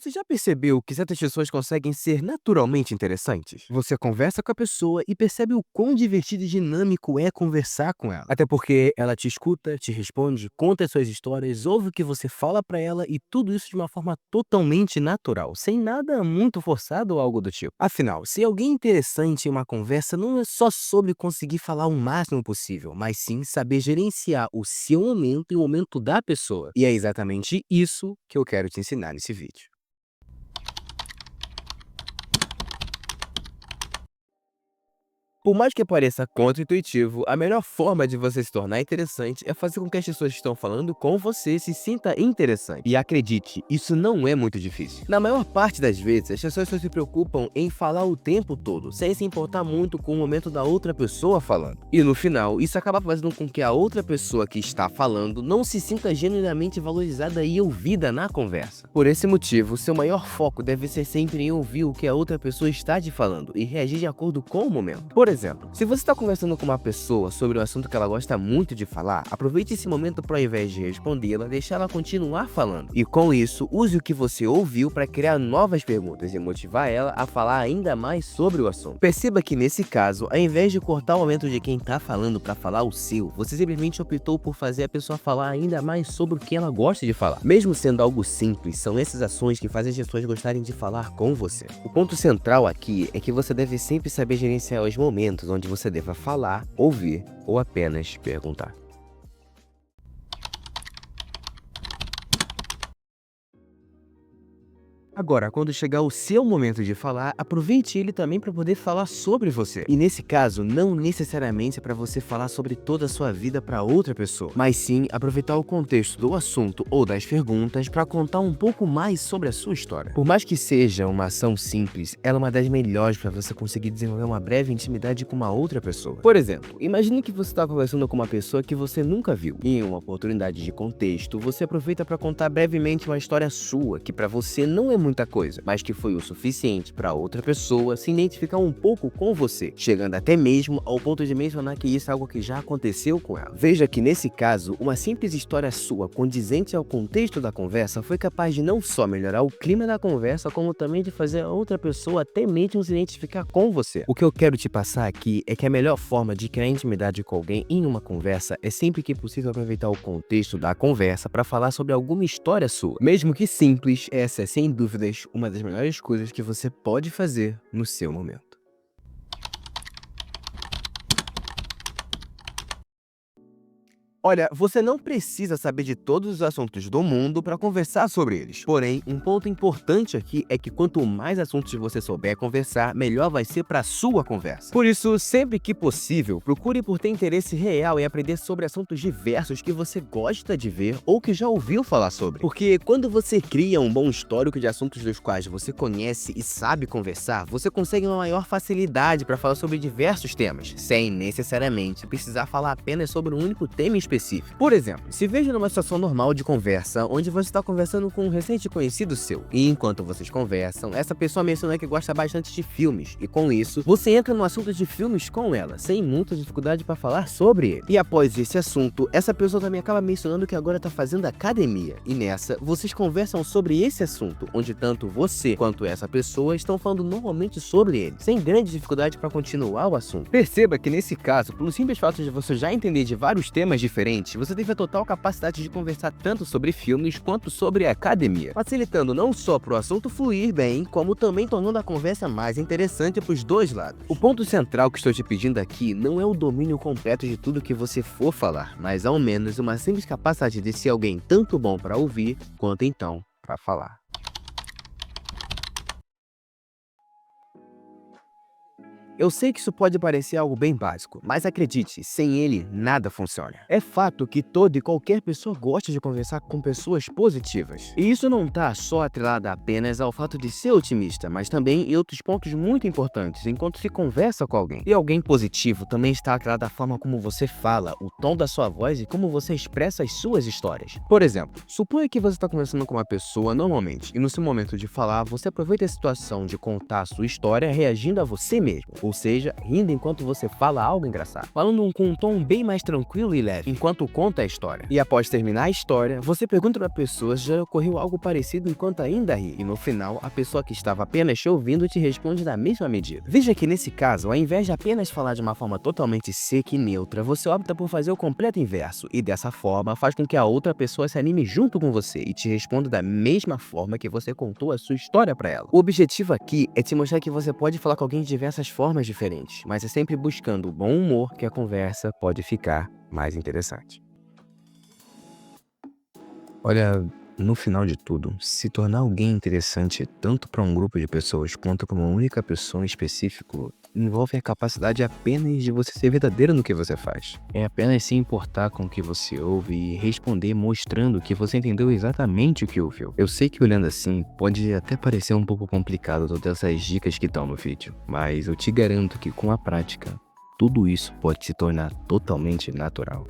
Você já percebeu que certas pessoas conseguem ser naturalmente interessantes? Você conversa com a pessoa e percebe o quão divertido e dinâmico é conversar com ela. Até porque ela te escuta, te responde, conta as suas histórias, ouve o que você fala pra ela e tudo isso de uma forma totalmente natural, sem nada muito forçado ou algo do tipo. Afinal, se alguém é interessante em uma conversa não é só sobre conseguir falar o máximo possível, mas sim saber gerenciar o seu momento e o momento da pessoa. E é exatamente isso que eu quero te ensinar nesse vídeo. Por mais que pareça contra-intuitivo, a melhor forma de você se tornar interessante é fazer com que as pessoas que estão falando com você se sinta interessante. E acredite, isso não é muito difícil. Na maior parte das vezes, as pessoas só se preocupam em falar o tempo todo, sem se importar muito com o momento da outra pessoa falando. E no final, isso acaba fazendo com que a outra pessoa que está falando não se sinta genuinamente valorizada e ouvida na conversa. Por esse motivo, seu maior foco deve ser sempre em ouvir o que a outra pessoa está te falando e reagir de acordo com o momento. Por exemplo, se você está conversando com uma pessoa sobre um assunto que ela gosta muito de falar, aproveite esse momento para, ao invés de respondê-la, deixar ela continuar falando. E com isso, use o que você ouviu para criar novas perguntas e motivar ela a falar ainda mais sobre o assunto. Perceba que nesse caso, ao invés de cortar o momento de quem está falando para falar o seu, você simplesmente optou por fazer a pessoa falar ainda mais sobre o que ela gosta de falar. Mesmo sendo algo simples, são essas ações que fazem as pessoas gostarem de falar com você. O ponto central aqui é que você deve sempre saber gerenciar os momentos onde você deva falar, ouvir ou apenas perguntar. Agora, quando chegar o seu momento de falar, aproveite ele também para poder falar sobre você. E nesse caso, não necessariamente é para você falar sobre toda a sua vida para outra pessoa, mas sim aproveitar o contexto do assunto ou das perguntas para contar um pouco mais sobre a sua história. Por mais que seja uma ação simples, ela é uma das melhores para você conseguir desenvolver uma breve intimidade com uma outra pessoa. Por exemplo, imagine que você está conversando com uma pessoa que você nunca viu. E em uma oportunidade de contexto, você aproveita para contar brevemente uma história sua que para você não é muita coisa, mas que foi o suficiente para outra pessoa se identificar um pouco com você, chegando até mesmo ao ponto de mencionar que isso é algo que já aconteceu com ela. Veja que nesse caso, uma simples história sua condizente ao contexto da conversa foi capaz de não só melhorar o clima da conversa, como também de fazer a outra pessoa até mesmo se identificar com você. O que eu quero te passar aqui é que a melhor forma de criar intimidade com alguém em uma conversa é sempre que possível aproveitar o contexto da conversa para falar sobre alguma história sua. Mesmo que simples, essa é sem dúvida uma das melhores coisas que você pode fazer no seu momento. Olha, você não precisa saber de todos os assuntos do mundo para conversar sobre eles. Porém, um ponto importante aqui é que quanto mais assuntos você souber conversar, melhor vai ser para a sua conversa. Por isso, sempre que possível, procure por ter interesse real em aprender sobre assuntos diversos que você gosta de ver ou que já ouviu falar sobre. Porque quando você cria um bom histórico de assuntos dos quais você conhece e sabe conversar, você consegue uma maior facilidade para falar sobre diversos temas, sem necessariamente precisar falar apenas sobre um único tema específico. Por exemplo, se veja numa situação normal de conversa, onde você está conversando com um recente conhecido seu, e enquanto vocês conversam, essa pessoa menciona que gosta bastante de filmes, e com isso, você entra no assunto de filmes com ela, sem muita dificuldade para falar sobre ele. E após esse assunto, essa pessoa também acaba mencionando que agora está fazendo academia, e nessa, vocês conversam sobre esse assunto, onde tanto você quanto essa pessoa estão falando normalmente sobre ele, sem grande dificuldade para continuar o assunto. Perceba que nesse caso, pelo simples fato de você já entender de vários temas diferentes, você teve a total capacidade de conversar tanto sobre filmes quanto sobre academia, facilitando não só para o assunto fluir bem, como também tornando a conversa mais interessante para os dois lados. O ponto central que estou te pedindo aqui não é o domínio completo de tudo que você for falar, mas ao menos uma simples capacidade de ser alguém tanto bom para ouvir, quanto então para falar. Eu sei que isso pode parecer algo bem básico, mas acredite, sem ele, nada funciona. É fato que toda e qualquer pessoa gosta de conversar com pessoas positivas. E isso não tá só atrelado apenas ao fato de ser otimista, mas também em outros pontos muito importantes enquanto se conversa com alguém. E alguém positivo também está atrelado à forma como você fala, o tom da sua voz e como você expressa as suas histórias. Por exemplo, suponha que você está conversando com uma pessoa normalmente, e no seu momento de falar, você aproveita a situação de contar a sua história reagindo a você mesmo. ou seja, rindo enquanto você fala algo engraçado, falando com um tom bem mais tranquilo e leve, enquanto conta a história. E após terminar a história, você pergunta para a pessoa se já ocorreu algo parecido enquanto ainda ri, e no final, a pessoa que estava apenas te ouvindo te responde na mesma medida. Veja que nesse caso, ao invés de apenas falar de uma forma totalmente seca e neutra, você opta por fazer o completo inverso, e dessa forma faz com que a outra pessoa se anime junto com você e te responda da mesma forma que você contou a sua história para ela. O objetivo aqui é te mostrar que você pode falar com alguém de diversas formas diferentes, mas é sempre buscando o bom humor que a conversa pode ficar mais interessante. Olha, no final de tudo, se tornar alguém interessante tanto para um grupo de pessoas quanto para uma única pessoa em específico, envolve a capacidade apenas de você ser verdadeiro no que você faz. É apenas se importar com o que você ouve e responder mostrando que você entendeu exatamente o que ouviu. Eu sei que olhando assim, pode até parecer um pouco complicado todas essas dicas que estão no vídeo, mas eu te garanto que com a prática, tudo isso pode se tornar totalmente natural.